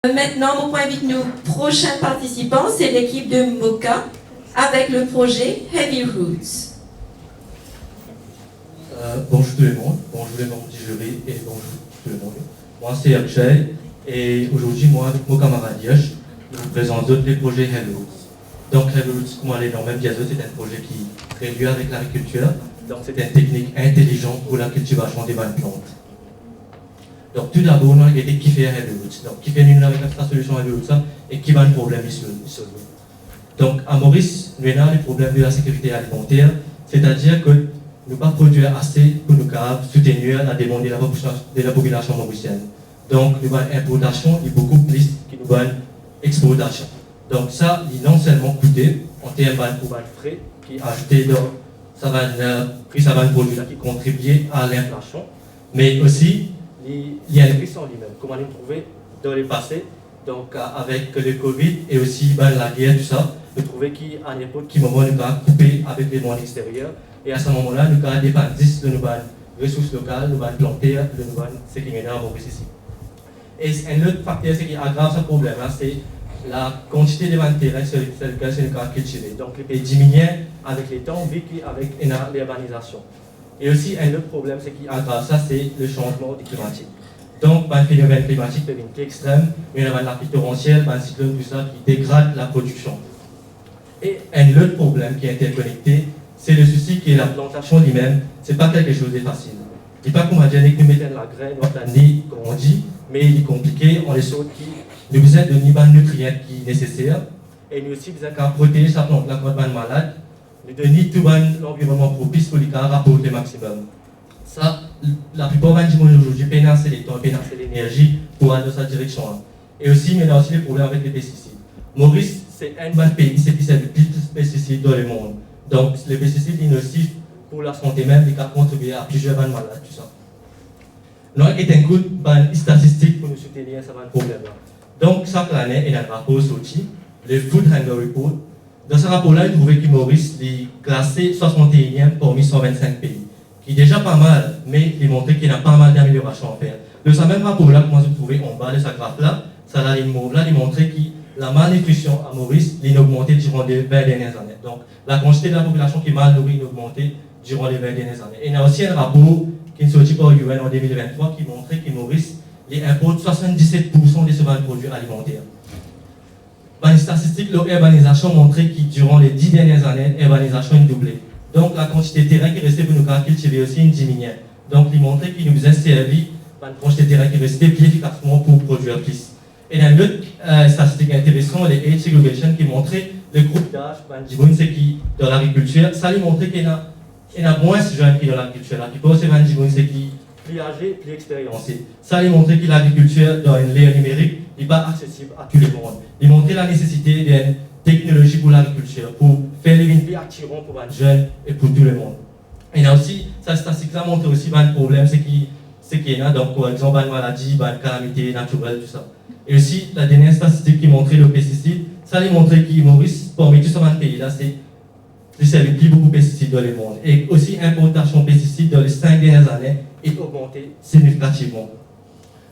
Maintenant, on invite nos prochains participants, c'est l'équipe de Moka avec le projet Heavy Roots. Bonjour tout le monde, bonjour les membres du jury et bonjour tout le monde. Moi c'est Akshay et aujourd'hui moi avec mon camarade Yash, je vous présente les projets Heavy Roots. Donc Heavy Roots, comme on l'a même dit, c'est un projet qui réduit avec l'agriculture. Donc c'est une technique intelligente pour la cultivation des bonnes plantes. Donc tout d'abord, on a été qui fait Heavy Roots. Donc qui fait une avec la solution Heavy Roots et qui va un problème ici. Donc à Maurice, nous avons le problème de la sécurité alimentaire, c'est-à-dire que nous ne pas produire assez pour nous soutenir la demande de la population mauricienne. Donc nous avons une importation et beaucoup plus que nous avons une exportation. Donc ça, il non seulement coûté en termes de frais qui ajouté dans ça va un produit qui contribue à l'inflation, mais aussi il y a un risque en lui-même, comme on l'a trouvé dans le passé, donc avec le Covid et aussi la guerre, tout ça, nous trouvons qu'à n'importe quel moment nous avons coupé avec les mondes extérieurs et à ce moment-là nous avons dépendance de nos ressources locales, nous avons planté, nous avons ce qui est dans Maurice ici. Et un autre facteur qui aggrave ce problème-là, c'est la quantité de terrain sur lequel nous avons cultivé. Donc les pays diminuent avec les temps, vu qu'avec l'urbanisation. Et aussi, un autre problème, c'est qui aggrave ça, c'est le changement climatique. Donc, un phénomène climatique devient plus extrême, mais on a la pluie torrentielle, un cyclone, tout ça, qui dégrade la production. Et un autre problème qui est interconnecté, c'est le souci que la plantation lui-même, ce n'est pas quelque chose de facile. Il n'est pas comme on dit que nous mettons la graine, notre nid grandit, mais il est compliqué, on les saute qui nous besoin de niveau de nutriments qui est nécessaire, et nous aussi besoin de protéger sa plante, la plante malade, nous donner tout l'environnement propice pour les rapporter le maximum. Ça, la plupart des gens aujourd'hui pénacent les temps, pénacent l'énergie pour aller dans cette direction. Et aussi, mais il y a aussi des problèmes avec les pesticides. Maurice, c'est un bon pays qui fait le plus de pesticides dans le monde. Donc, les pesticides sont nocifs pour la santé même, ils contribuent à plusieurs maladies, tout ça. Nous avons un coup de statistiques pour nous soutenir ce problème-là. Donc, chaque année, il y a un rapport sorti, le Food Hunger Report. Dans ce rapport-là, il trouvait que Maurice est classé 61e parmi 125 pays, qui est déjà pas mal, mais il montrait qu'il y a pas mal d'améliorations à faire. Dans ce même rapport-là, comment vous trouvez en bas de ce graphe-là, ça la ligne mauve-là, il montrait que la malnutrition à Maurice a augmenté durant les 20 dernières années. Donc, la quantité de la population qui est mal nourrie a augmenté durant les 20 dernières années. Et il y a aussi un rapport qui est sorti par l'UN en 2023 qui montrait que Maurice importe 77% de ses produits alimentaires. Une statistique de l'urbanisation montrait que durant les 10 dernières années, l'urbanisation a doublé. Donc la quantité de terrain qui restait pour nous cultiver aussi diminué. Donc il montrait qu'il nous a servi une quantité de terrain qui restait plus efficacement pour produire plus. Et il y a une autre statistique intéressante, les age segregation, qui montrait le groupe d'âge, c'est qui dans l'agriculture, ça lui montrait qu'il y a moins de jeunes qui dans l'agriculture. La plupart c'est qui plus âgés, plus expérimentés. Ça lui montrait que l'agriculture dans une l'ère numérique n'est pas accessible à tout le monde. Il montrait la nécessité d'une technologie pour l'agriculture, pour faire les vignes plus attirantes pour les jeunes et pour tout le monde. Et il y a aussi, cette statistique-là montre aussi un problème, c'est qu'il y a, donc, par exemple, une maladie, une calamité naturelle, tout ça. Et aussi, la dernière statistique qui montrait le pesticide, ça lui montrait que Maurice, parmi tous ces pays-là, c'est plus beaucoup de pesticides dans le monde. Et aussi, l'importation de pesticides dans les 5 dernières années est augmentée significativement.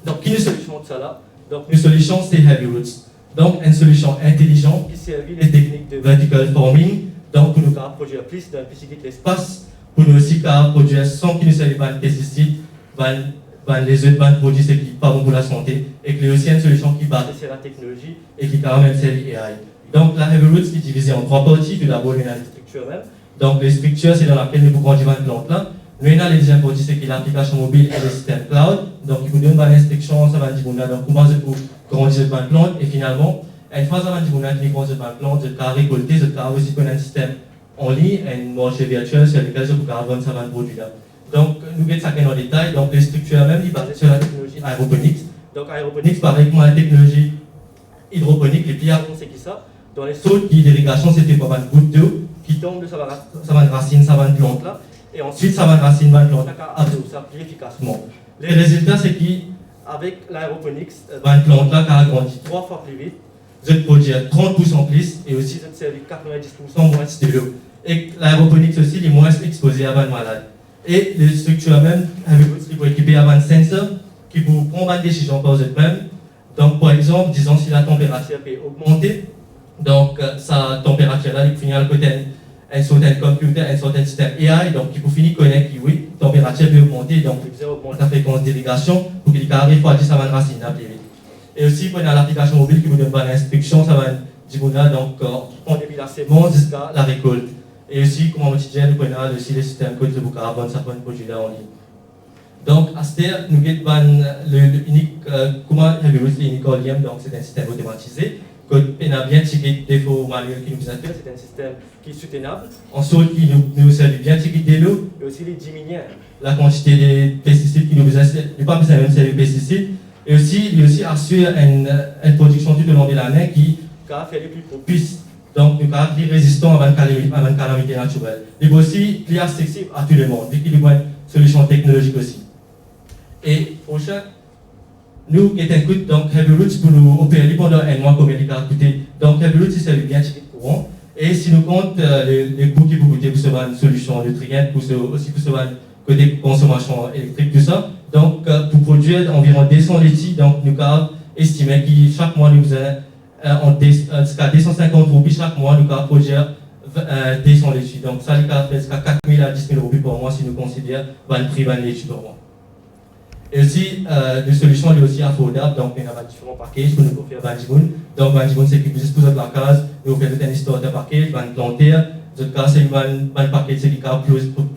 Donc, quelle est la solution de ça là? Donc, une solution, c'est Heavy Roots. Donc, une solution intelligente qui servit les techniques de vertical farming, donc pour nous produire plus d'un petit l'espace, pour nous aussi produire sans qu'il ne serve pas de pesticides, les autres produits qui sont pas bons pour la santé, et que aussi une solution qui base sur la technologie et qui quand même sert AI. Donc, la Heavy Roots est divisée en 3 parties. Tout d'abord, il y a la structure même. Donc, les structures, c'est dans laquelle nous pouvons grandir une plante là. Nous avons les deuxième partie, c'est qui est l'application mobile et le système cloud. Donc, il vous donne une instruction, ça va dire comment vous grandir une plante. Et finalement, une fois que vous avez grandir une plante, vous avez récolté, vous avez aussi un système en ligne, un marché virtuel sur lequel vous pouvez vendre ce produit là. Donc, nous verrons ça en détail. Donc, les structures même, ils basent sur la technologie aéroponique. Donc, aéroponique, pareil comme la technologie hydroponique, les plus avancées qui ça. Dans les sauts d'irrigation, c'était pas une goutte d'eau qui tombe de sa racine, sa plante là. Et ensuite, ça va racine va plante ça plus efficacement. Les résultats, c'est qu'avec l'aéroponique, la plante là a grandi 3 fois plus vite, vous produire 30% plus et aussi vous servir 90% moins de l'eau. Et l'aéroponique aussi est moins exposé à la malade. Et les structures même, avec vous équiper à un sensor qui vous prend une décision par vous-même. Donc, par exemple, disons si la température peut augmenter, donc sa température là, il finit à côté un certain computer, un certain système AI, donc il faut finir connaître que oui, la température peut augmenter, donc il faut augmenter la fréquence d'irrigation pour qu'il arrive à ça va racine plus vite. Et aussi, pour l'application mobile qui vous donne pas l'instruction, ça va dire donc on depuis la semence jusqu'à la récolte. Et aussi, comme on dit, nous prenons aussi les systèmes code de carbone, ça prend un produit là en ligne. Donc, à ce terme, nous avons l'unique, comment Heavy Roots l'unique Olium, donc c'est un système automatisé. On a bien tiré des défauts manuels qui nous a fait, c'est un système qui est soutenable. Ensuite, qui nous sert bien tiré de l'eau, et aussi les diminuer la quantité de pesticides qui nous a fait, pas besoin même de pesticides. Et aussi, il aussi assure une production tout au long de l'année qui fait les plus propices. Donc, nous avons plus résistant à une calamité naturelle. Il est aussi plus accessible à tout le monde, vu qu'il y a une solution technologique aussi. Et prochain, nous qui écoutons donc Heavy Roots pour nous opérer pendant un mois comme il a coûté. Donc Heavy Roots, c'est bien tiré de courant. Et si nous comptons les coûts qui vous coûtent pour ce une solution nutriente, aussi pour ce côté consommation électrique, tout ça. Donc pour produire environ 200 litres, donc nous avons estimé que chaque mois nous avons jusqu'à 250 roupies chaque mois, nous avons produire 200 litres. Donc ça, nous avons fait jusqu'à 4 000 à 10 000 roupies par mois si nous considérons le prix de litres par mois. Et aussi, les solutions sont aussi affordables, donc il y a différents packages pour nous offrir Banjiboun. Donc Banjiboun, c'est qui vous dispose de la case, nous offrons une histoire de package, une planter, d'autres cas, c'est un package qui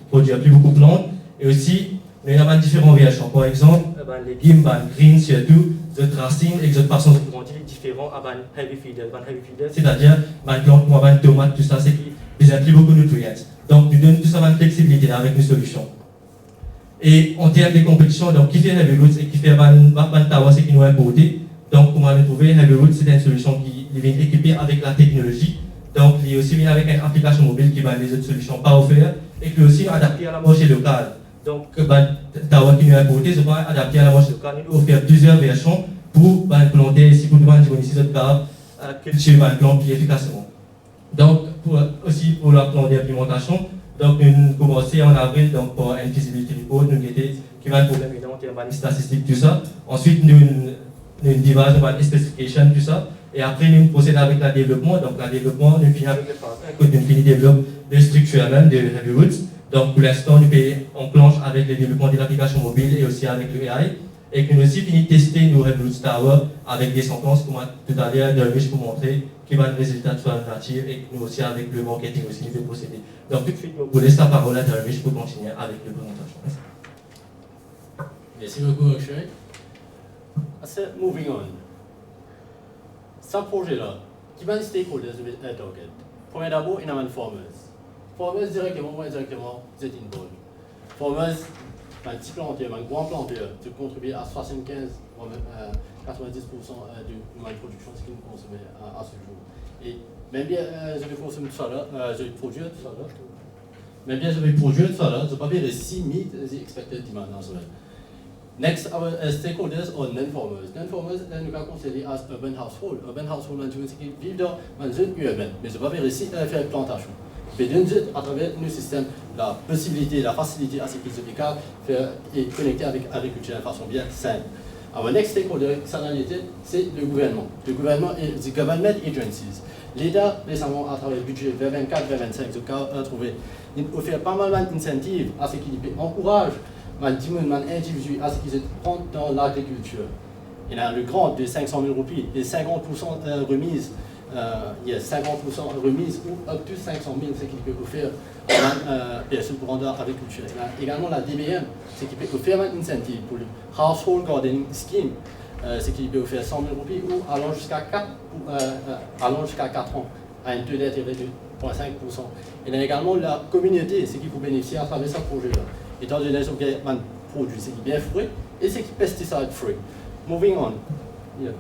produit plus beaucoup de plantes. Et aussi, il y a différentes versions. Par exemple, les légumes, green surtout, d'autres racines et d'autres façons de grandir différents à heavy feeder. C'est-à-dire, les plantes, les tomates, tout ça, c'est qui besoin plus beaucoup de nutriments. Donc, nous donnons tout ça une flexibilité avec nos solutions. Et en termes de compétition, donc qui fait Heavy Roots et qui fait Bantawa, c'est qui nous a importé. Donc, comment le trouver, Heavy Roots, c'est une solution qui vient équipée avec la technologie. Donc, il est aussi bien avec une application mobile qui va les autres solutions pas offertes et qui est aussi adaptée à la marché locale. Donc, Bantawa qui nous a importé, c'est pas adapté à la marché locale. Nous offre plusieurs versions pour planter ici, pour nous ici, d'autres cas, cultiver une plante plus efficacement. Donc, aussi pour la plante d'implémentation, donc, nous avons commencé en avril donc, pour une feasibility report, nous qui va un problème évidemment en termes de statistiques, tout ça. Ensuite, nous divisons les spécifications, tout ça. Et après, nous procédons avec le développement. Donc, le développement, nous finissons avec le phase 1, nous finissons le développement de structure même de Heavy Roots. Donc, pour l'instant, on planche avec le développement de l'application mobile et aussi avec le AI. Et que nous aussi finissons de tester nos Heavy Roots Tower avec des sentences, comme tout à l'heure, de pour montrer qui va le résultat de la nature et nous aussi avec le marketing aussi de procéder. Donc tout de suite, je vous laisse la parole à Dervish pour continuer avec la présentation. Merci beaucoup, Akshay. Moving on. Ce projet-là, qui va les stakeholders de target? Premier d'abord, il y a les farmers. Farmers directement ou indirectement, vous êtes involved. Farmers, un petit planteur, un grand planteur, tu contribues à 75 ou même 90% de la production ce que nous consommons à ce jour. Et même bien, je vais consommer tout ça là, je vais produire tout ça là. Même bien, je vais produire tout ça là, je vais pas faire les 6 meet the expected demand as well. Next, our stakeholders are non-farmers. Non-farmers, nous avons considéré as urban household. Urban household, c'est qui vivent dans une zone urbaine, mais je vais pas faire ici faire plantation. Mais d'une zone, à travers nos systèmes, la possibilité, la facilité à ce qu'ils se faire et connecter avec l'agriculture de façon bien simple. Our next stakeholder, c'est le gouvernement. Le gouvernement et les government agencies. L'État, récemment, à travers le budget 2024-2025, a trouvé, il offre pas mal d'incentives à ce qu'il encourage les individus à ce qu'ils se prennent dans l'agriculture. Il y a le grant de 500 000 roupies et 50% remise. Il y a 50% remise ou up to 500 000, ce qui peut offrir à personnes pour rendre l'agriculture. Il y a également la DBM, ce qui peut offrir un incentive pour le Household Gardening Scheme, ce qui peut offrir 100 000 roupies ou allant jusqu'à 4 ans à un taux d'intérêt de 0,5%. Il y a également la communauté, ce qui peut bénéficier à travers ce projet-là. Étant donné qu'il y a un produit, ce qui est bien free et ce qui est pesticide free. Moving on. Yeah.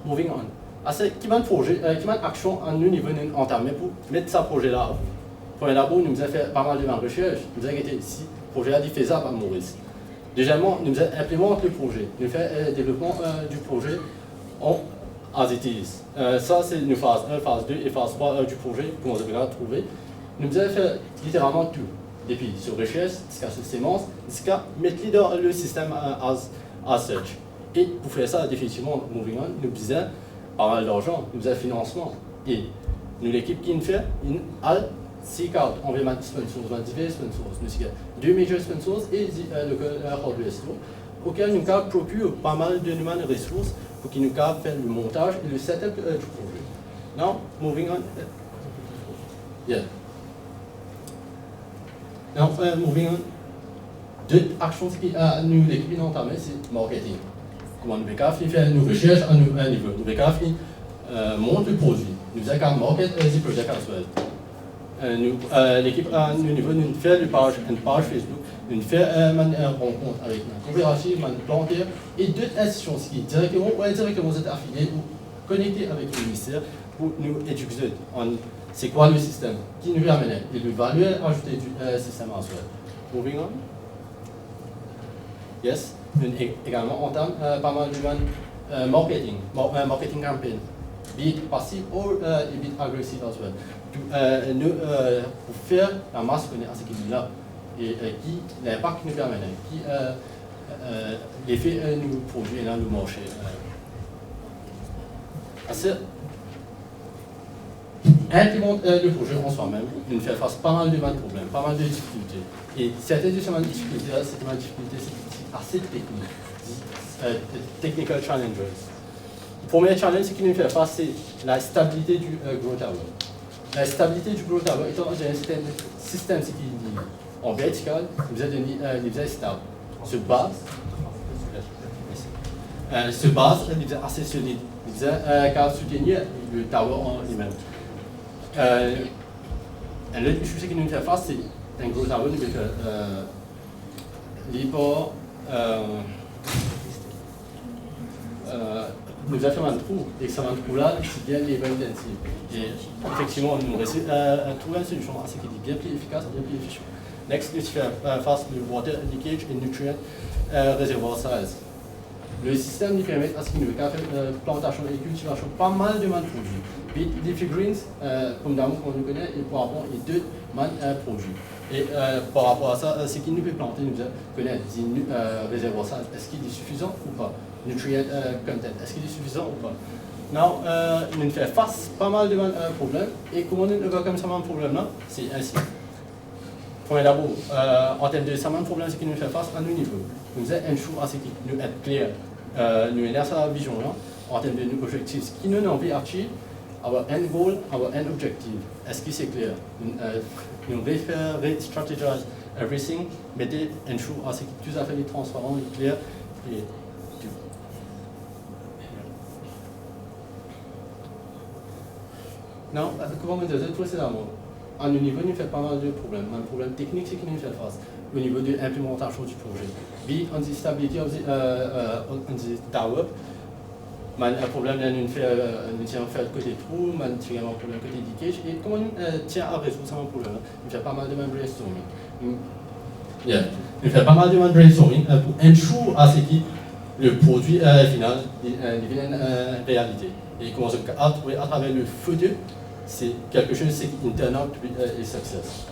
Moving on. Qui va un projet, qui va une action à nous niveau entamé pour mettre ce projet-là à vous. Pour d'abord, nous avons fait pas mal de recherches, nous avons été ici, le projet est faisable à Maurice. Deuxièmement, nous avons implémenté le projet, nous avons fait le développement du projet as it is. Ça, c'est une phase 1, phase 2 et phase 3 du projet, comme vous avez trouvé. Nous avons fait littéralement tout, depuis sur recherche, jusqu'à sur sémence, jusqu'à mettre dans le système as such. Et pour faire ça, définitivement, Moving On, nous besoin pas mal d'argent, nous besoin financement. Et nous, l'équipe qui nous fait, a 6 cartes, on veut mettre sponsors, on divers sponsors. Nous avons 2 major sponsors et le hardware store, auquel nous avons procuré pas mal de ressources pour qu'ils nous faire le montage et le setup du projet. Now, moving on. Yeah. Now, moving on. Deux actions qui nous l'équipe a entamées, c'est marketing. Comment nous faire nos recherches à un niveau. Nous monter le produit. Nous avons market the project as well. L'équipe à un niveau, nous fait une page Facebook, nous fait une rencontre avec une coopérative, une plantière et d'autres institutions qui directement ou indirectement sont affiliées ou connectées avec le ministère pour nous éduquer. C'est quoi le système qui nous amène et le valeur ajoutée du système as well. Moving on. Yes, nous également entame pas mal de marketing campaign, be it passive or be it aggressive as well. Pour faire la masse connaître ce qu'il y a et qui l'impact nous permet, qui l'effet nous produit dans le marché. Implémenter le projet en soi-même, nous fait face pas mal de problèmes, pas mal de difficultés. Et certaines de ces difficultés, c'est une difficulté assez technique, technical challenges. Le premier challenge qui nous fait face, c'est la stabilité du Grow Tower. La stabilité du Grow Tower étant un système qui dit en vertical, vous êtes stable. Se base, il est assez solide. Il est capable de soutenir le tower en lui-même. L'autre chose qui nous fait face, c'est un Grow Tower qui nous a fait un trou, et que ça un trou là, c'est bien les bonnes intensives. Et effectivement, nous avons trouvé une solution assez qui est bien plus efficace, bien plus efficient. Next, nous faisons face au water leakage et nutrient reservoir size. Le système nous permet à ce qu'il nous fait plantation et cultivation pas mal de produits. Puis Leafy Greens, comme d'amour qu'on nous connaît, et pour avoir deux produits. Et par rapport à ça, ce qu'il nous peut planter, nous connaître des réservoirs size, est-ce qu'il est suffisant ou pas? Nutrient content, est-ce qu'il est suffisant ou pas? Now, nous faisons face pas mal de problèmes. Et comment nous voyons comme ça un problème là? C'est ainsi. Premier d'abord, en termes de ça un problème, c'est qu'il nous fait face à nos niveaux. Nous avons un choix à ce qui nous est clair. Nous avons sa vision là, en termes de nos objectifs. Ce qui nous envie d'achieve, our end goal, our end objective. Est-ce que c'est clair? Nous re-strategize everything, mettez un choix à ce qui est tout à fait transparent et clair. Et non, comment me dire précédemment, à un niveau, nous fait pas mal de problèmes. Un problème technique, c'est qu'il nous fait face au niveau de l'implémentation du projet. Be on the stability of the tower, un problème nous tient à faire côté trou, un problème côté leakage, et comment nous tient à résoudre ce problème? Nous fait pas mal de brainstorming. Nous fait pas mal de brainstorming pour ensure à ce qui le produit final devienne réalité. Et comment à travers le futur, c'est quelque chose qui turn out to be a success.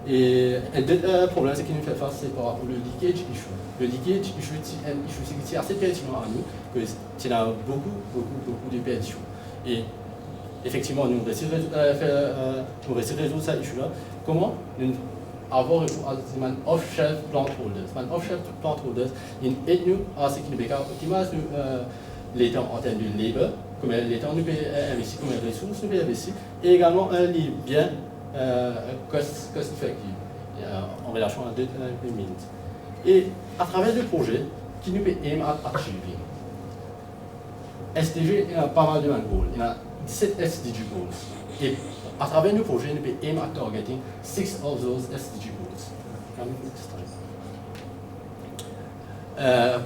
Et un autre problème c'est qu'il nous fait face, c'est par rapport au leakage issue. Le leakage issue, c'est un issue qui est assez pertinent à nous, que c'est beaucoup de perditions. Et effectivement, nous réussissons à résoudre ça issue là. Comment nous avoir recours à des off-shelf plant holders. Les off-shelf plant holders, ils aident nous à ce qu'ils nous optimisent les temps en termes de labor, comme les temps nous payons investir, comme les ressources nous payons investir, et également les biens cost effective en relation à 2 minutes. Et à travers le projet qui nous peut aim at achieving. SDG, il y a pas mal de goals. Il y a 17 SDG goals. Et à travers nos projets, nous peut aim at targeting 6 of those SDG goals.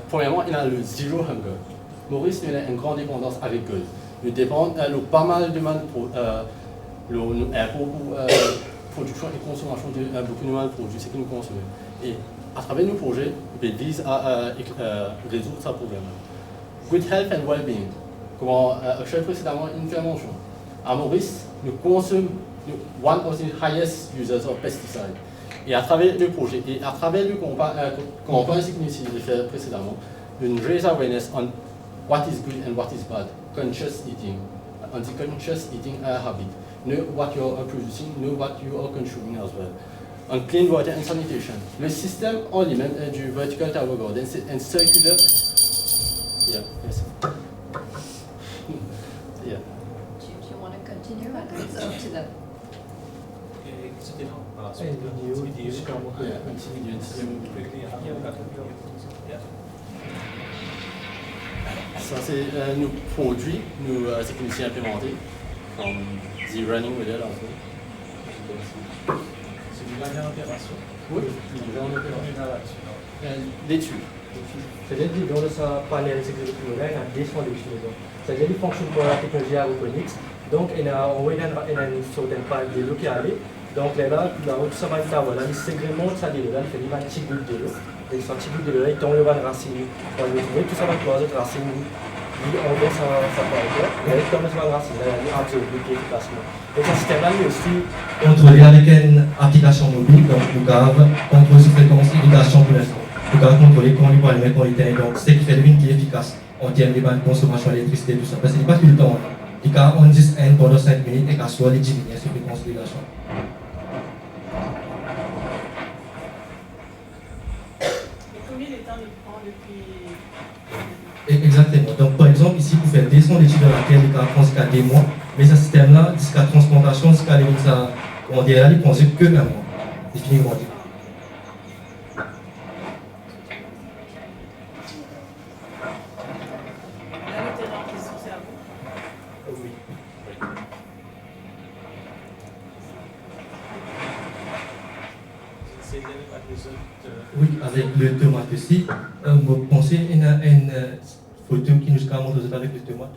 Premièrement, il y a le Zero Hunger. Maurice, il a une grande dépendance agricole. Nous dépendons de pas mal de production et consommation de beaucoup de produits, c'est que nous consommons. Et à travers nos projets, nous visons à résoudre ce problème. Good health and well-being. Comme je l'ai précédemment, une intervention. À Maurice, nous consommons one of the highest users of pesticides. Et à travers le projet, et à travers le campagne que nous avons fait précédemment, une raise awareness on what is good and what is bad, conscious eating, anti-conscious eating habit, know what you are producing, know what you are consuming as well. On clean water and sanitation. Le système en lui-même du vertical tower garden, c'est un circular. Yeah, yes. Yeah. Do you want to continue? It's up to them. Ça c'est nos produits, c'est qu'on s'y implémenté, comme the running model en fait. C'est du lien d'opération. Oui, l'étude. C'est-à-dire que dans ce panel de sécurité primaire, il y a des fonds d'utilisation. C'est-à-dire qu'il fonctionne pour la technologie aéroponique. Donc, il y a une certaine part de l'eau qui arrive. Donc, là, tout ça va être là, il segmente ça de l'eau, il fait des petits bouts de l'eau. Il fait un petit bout de l'eau, il tombe le bas de racine. On va le trouver, tout ça va être trois autres racines. Il envoie sa part là, il tombe sur la racine, il absorbe efficacement. Donc, ce système-là, il est aussi contrôlé avec une application mobile, donc nous avons contrôle sur fréquence irrigation pour l'instant. Nous avons contrôlé quand il va le mettre en éteint, donc c'est qui fait le qui est efficace en termes de consommation d'électricité, tout ça. Parce que ce n'est pas tout le temps. Il y a 10 N pendant 5 minutes et qu'à soit les diminuer sur fréquence irrigation. Combien de temps il prend depuis... Exactement. Donc, par exemple, ici, vous faites descendre l'étude de la terre, il prend jusqu'à 2 mois, mais ce système-là, jusqu'à transplantation, jusqu'à ça, on dirait là, il prend que 1 mois. Définitivement. Oui, avec le tomate aussi. Vous pensez à une photo qui nous montre avec le tomate?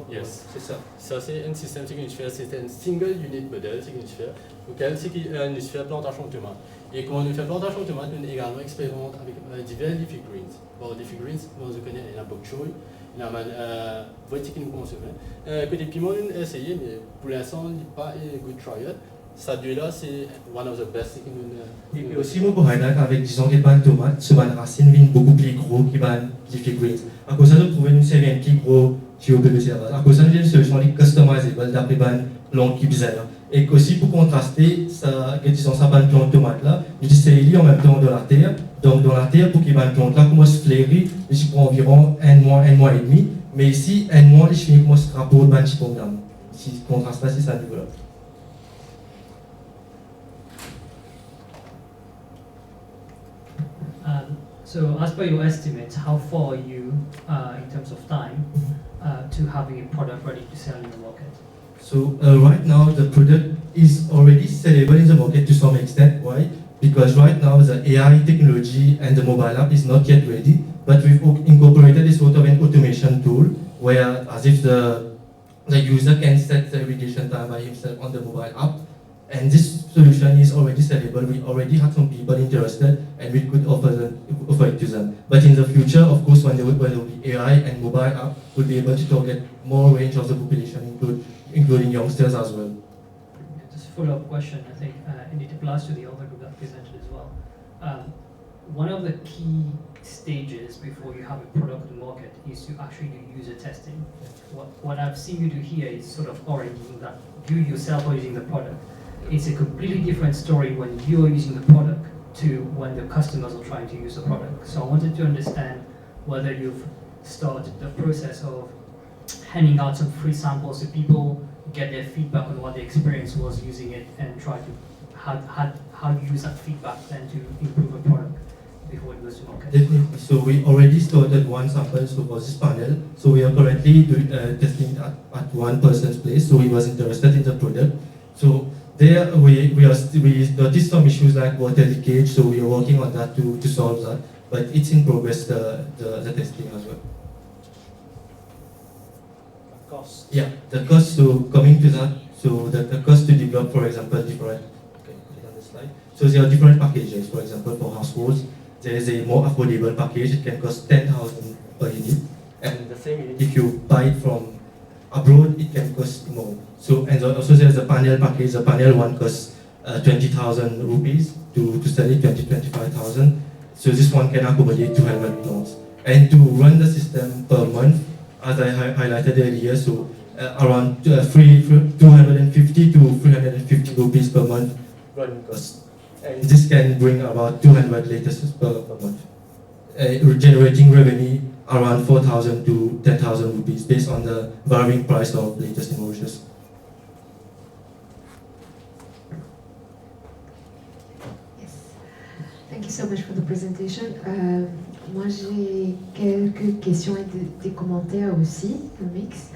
Yes. C'est ça. Ça, c'est un système significatif, c'est un single unit model significatif, auquel nous fait plantation de tomates. Et quand nous fait plantation de tomates, nous également expérimentons avec divers leafy greens. Bon, leafy greens, on connaît, il y a bok choy, il y a voici qui nous consomme. Côté piment, nous essayé, mais pour l'instant, il n'y a pas un good trial. Ça, là, c'est one of the best que nous. Et puis aussi, moi, pour highlight avec, disons, que les tomates, ce ban racine vient beaucoup plus gros que les leafy greens. À cause de ça, nous trouvons une série un petit gros. À cause de ça, nous avons une solution customizable d'après les langues qui bizarre. Et aussi pour contraster, ça, disons, ça plante de tomate là, nous disons en même temps dans la terre. Donc dans la terre, pour qu'il y ait une plante là, commence à fleurir, il prend environ 1 mois et demi. Mais ici, 1 mois, il finit commence à rapporter de petit programme. Si contraste là, c'est ça niveau là. So, as per your estimates, how far are you in terms of time to having a product ready to sell in the market? So right now the product is already sellable in the market to some extent. Why? Because right now the AI technology and the mobile app is not yet ready, but we've incorporated this sort of an automation tool where as if the user can set the irrigation time by himself on the mobile app. And this solution is already sellable. We already had some people interested and we could offer it to them. But in the future, of course, when there will be AI and mobile app, we'll be able to target more range of the population, including youngsters as well. Just a follow-up question, I think, and it applies to the other group that presented as well. One of the key stages before you have a product on the market is to actually do user testing. What I've seen you do here is sort of origin that you yourself are using the product. It's a completely different story when you're using the product to when the customers are trying to use the product. So I wanted to understand whether you've started the process of handing out some free samples so people get their feedback on what the experience was using it and try to how you use that feedback then to improve a product before it goes to market. Definitely. So we already started one sample so for this panel. So we are currently doing testing at one person's place. So he was interested in the product. So there we noticed some issues like water leakage, so we are working on that to solve that. But it's in progress, the testing as well. The cost. Yeah, the cost, so coming to that, so the cost to develop, for example, different, okay, put it on the slide. So there are different packages, for example, for households, there is a more affordable package, it can cost 10,000 per unit. And the same unit, if you buy it from abroad, it can cost more. So, and also there's a panel package, the panel one costs 20,000 rupees to study 25,000. So this one can accommodate 200 loans. And to run the system per month, as I highlighted earlier, so around 250 to 350 rupees per month running cost. And this can bring about 200 letters per month, generating revenue around 4,000 to 10,000 rupees based on the varying price of latest invoices. Yes. Thank you so much for the presentation. Moi, j'ai quelques questions et des commentaires aussi, un mix.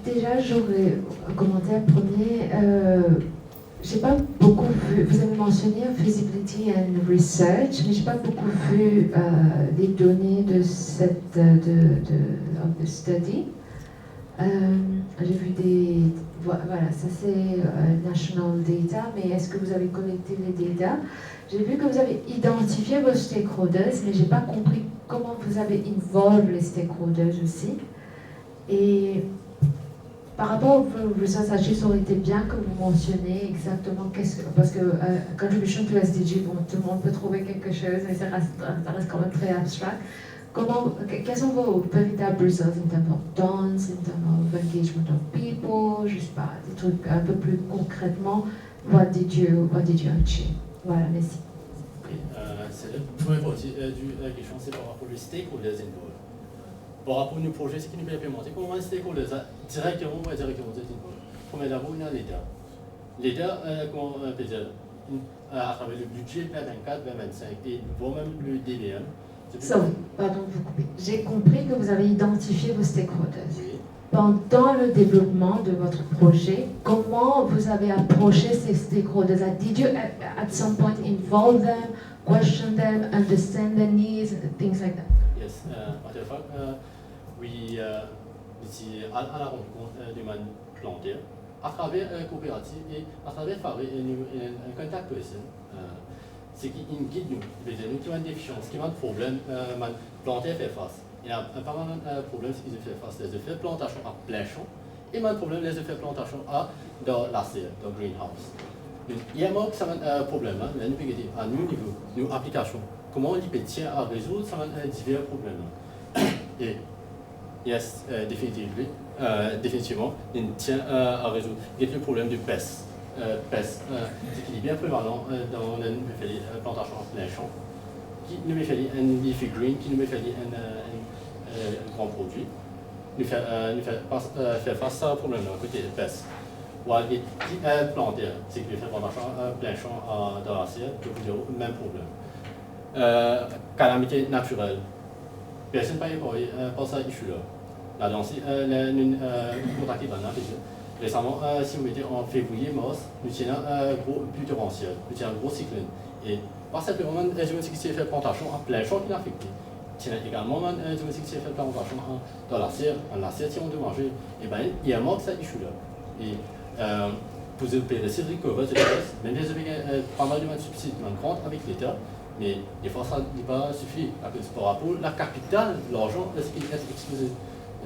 Déjà, j'aurais un commentaire premier. J'ai pas beaucoup vu, vous avez mentionné feasibility and research, mais j'ai pas beaucoup vu les données de cette of the study. J'ai vu des, voilà, ça c'est national data, mais est-ce que vous avez collecté les data? J'ai vu que vous avez identifié vos stakeholders, mais j'ai pas compris comment vous avez involve les stakeholders aussi. Et par rapport aux research, ça aurait été bien que vous mentionniez exactement qu'est-ce que, parce que contribution to SDG, bon, tout le monde peut trouver quelque chose, mais ça reste quand même très abstract. Quels sont vos véritables results in terms of dons, in terms of engagement of people, je sais pas, des trucs un peu plus concrètement, what did you achieve? Voilà, merci. C'est la première partie de la question, c'est par rapport aux stakeholders involved. Par rapport aux projets, ce qui nous peut implémenter, comment les stakeholders directement ou indirectement involved. Premier d'abord, il y a l'État. L'État, comment on peut dire, à travers le budget 2024-2025 et voire même le DBM. Pardon de vous couper. J'ai compris que vous avez identifié vos stakeholders. Oui. Pendant le développement de votre projet, comment vous avez approché ces stakeholders? Did you at some point involve them, question them, understand their needs, things like that? Yes, matter of fact, we à la rencontre du man planté à travers coopérative et à travers un contact person. C'est qui guide nous, nous qui ont des déficiences, qui ont des problèmes, planter fait face. Il y a pas mal de problèmes qui se fait face, les effets de plantation à plein champ, et un problème les effets de plantation dans la serre, dans le greenhouse. Il y a un problème, nous pouvons dire à nous niveau, nos applications, comment on peut tirer à résoudre divers problèmes. Et yes, définitivement, il tient à résoudre quelques problèmes de peste. Peste, c'est qu'il est bien prévalent dans les plantations en plein champ, qui nous fait un leafy green, qui nous fait un grand produit, nous fait face à un problème à côté de peste. Ou alors, planter, c'est qu'il fait plantation en plein champ dans la serre, donc il y a le même problème. Calamité naturelle, personne ne peut pas ça issue là. La danse, nous contactons récemment, si vous mettez en février, mars, nous tenons un gros pluie torrentiel, nous tenons un gros cyclone. Et pas simplement une zone qui s'est fait plantation en plein champ qui l'a affecté. Nous tenons également une zone qui s'est fait plantation dans la serre, si on doit manger. Et bien, il y a un manque ça issue là. Et pour les séries cover, même si vous avez pas mal de subsides, grande avec l'État, mais des fois ça n'est pas suffit. Par rapport à la capitale, l'argent est exposé.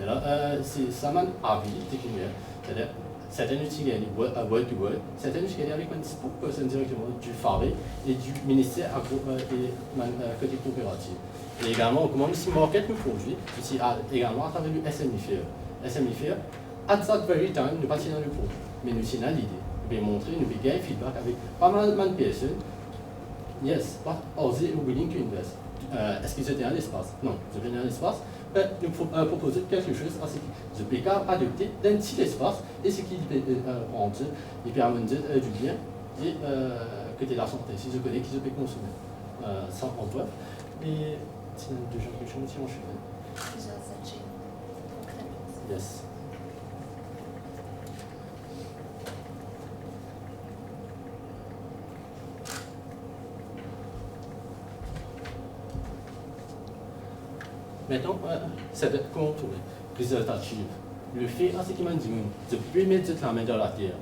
Et là, c'est ça m'a habilité qui est. C'est-à-dire, certaines utilisent à word to word, certaines utilisent avec une spokesperson directement du FARE et du ministère et côté coopératif. Et également, comment nous market nos produits, également à travers le SMIFAIR. SMIFAIR, at that very time, nous ne pas dans le produit, mais nous sommes l'idée. Nous pouvons montrer, nous pouvons gagner feedback avec pas mal de personnes. Yes, but oser ou willing to invest. Est-ce qu'ils étaient un espace? Non, ils étaient un espace. Nous proposons quelque chose à ce qui peut adopter d'un petit espace et ce qui peut rendre, il peut amener du bien et côté de la santé, si je connais qui peut consommer. Ça en bref. Et c'est une deuxième question si on chute. Yes. Maintenant, c'est comment trouver résultatif. Le fait, c'est qui m'a dit, je peux mettre la main dans la terre,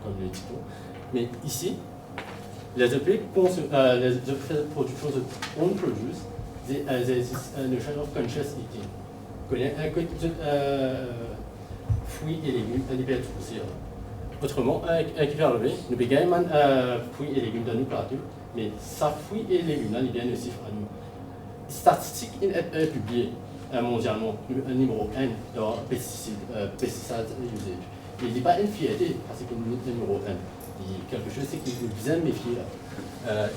comme le titre. Mais ici, les objets de production de on produce, the notion of conscious eating. Fruits et légumes, on peut trouver. Autrement, qui fait relever, nous payons fruits et légumes dans nos plateaux, mais ça fruits et légumes là, il y a un chiffre à nous. Statistique est publiée mondialement, numéro 1 dans pesticide usage. Il n'est pas une fierté parce que nous sommes numéro 1. Il y a quelque chose qui nous bien méfier là.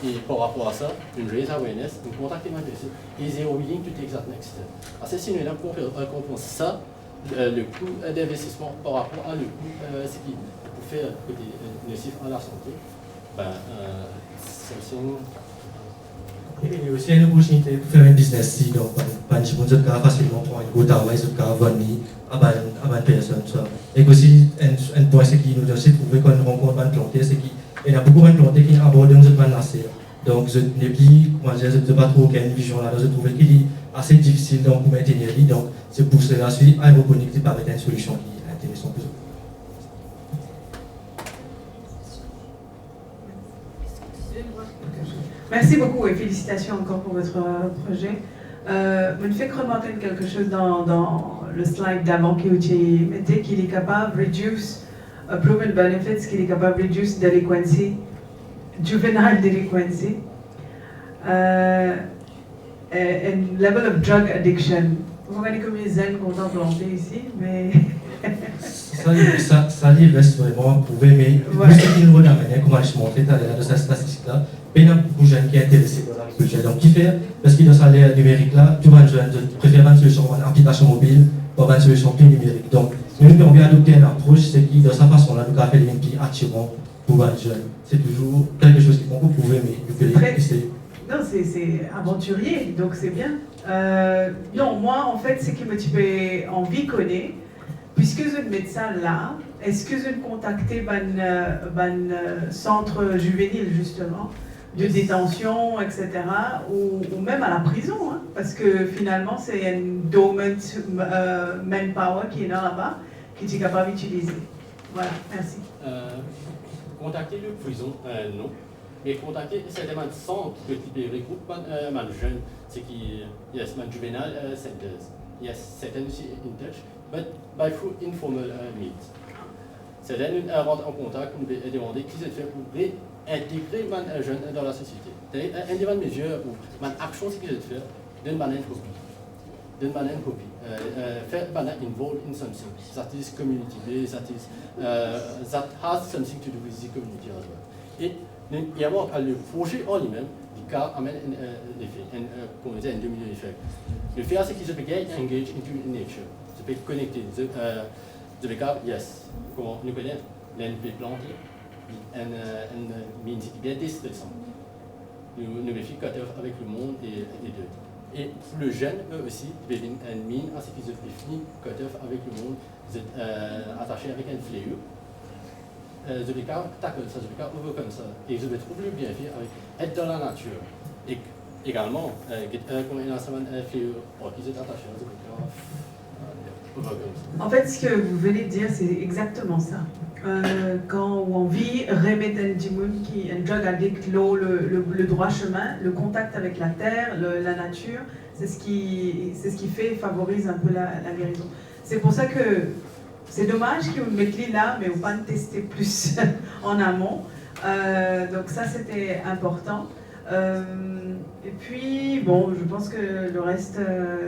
Et par rapport à ça, une raise awareness, une contacter ma personne, et they are willing to take that next step. Parce que si nous avons compensé ça, le coût d'investissement par rapport à le coût, ce qui peut faire côté nocif à la santé, ben, c'est il y a aussi une opportunité pour faire un business si donc pas facilement prendre un gros travail sur vendre à une personne ça et aussi un point c'est qui nous aussi trouvé quand on rencontre un planté c'est qu'il y a beaucoup de plantés qui abordent une autre nasser donc je n'ai pas trop une vision là je trouve qu'il est assez difficile donc pour maintenir donc c'est pour cela que aéroponique c'est pas une solution qui est intéressante pour eux. Merci beaucoup et félicitations encore pour votre projet. Je me fais remarquer quelque chose dans le slide d'avant qui mettait qu'il est capable de reduce proven benefits, qu'il est capable de reduce delinquency, juvenile delinquency, and level of drug addiction. Vous voyez comme les zen qu'on a planté ici, mais... ça reste vraiment prouvé, mais ce qu'il nous ramène, comme je montrais tout à l'heure de cette statistique-là, il y a beaucoup de jeunes qui sont intéressés dans l'agriculture. Donc, qui fait, parce qu'il y a dans salaire numérique là, tout le monde préfère une solution, une application mobile, pour une solution plus numérique. Donc, nous avons bien adopté une approche, c'est qui, de cette façon-là, nous avons fait des plus attirants pour les jeunes. C'est toujours quelque chose qui est beaucoup prouvé, mais nous pouvons essayer. Non, c'est aventurier, donc c'est bien. Non, moi, en fait, ce qui me fait envie connaître, puisque je suis médecin là, est-ce que je vais contacter un centre juvénile, justement, de détention, etc., ou même à la prison, hein, parce que finalement, c'est un dormant manpower qui est là-bas, qui est capable d'utiliser. Voilà, merci. Contacter le prison, non. Mais contacter certains centres qui regroupent les jeunes, c'est qui, yes, les juvenile centers, yes, certains aussi in touch, but by through informal means. Certains nous rentrent en contact, nous demander qui c'est fait pour intégrer les jeunes dans la société. Un des mesures ou une action qui c'est faire, d'une manière copie. Faire involved in something that is community based, that has something to do with the community as well. Et il y a le projet en lui-même, qui amène l'effet, comme on disait, un domino effect. Le fait, c'est qu'ils se peuvent engage into nature, se peuvent connecter, se peuvent, yes, comme nous connaissons, l'NP planté, un mine qui est bien distressant. Nous vérifions cut off avec le monde et les deux. Et pour le jeune, eux aussi, ils ont une mine, ainsi qu'ils se définissent cut off avec le monde, attaché avec un fléau. Je vais tackle ça, je vais ouvrir comme ça. Et je vais trouver le bienfait avec être dans la nature. Et également, comme un ensemble de fléaux qui sont attachés, je vais ouvrir comme ça. En fait, ce que vous venez de dire, c'est exactement ça. Quand on vit remettre un dimoun qui un drug addict, l'eau, le droit chemin, le contact avec la terre, la nature, c'est ce qui favorise un peu la guérison. C'est pour ça que c'est dommage qu'ils mettent là, mais on va pas tester plus en amont. Donc ça, c'était important. Et puis, bon, je pense que le reste,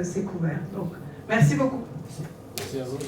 c'est couvert. Donc, merci beaucoup. Merci à vous.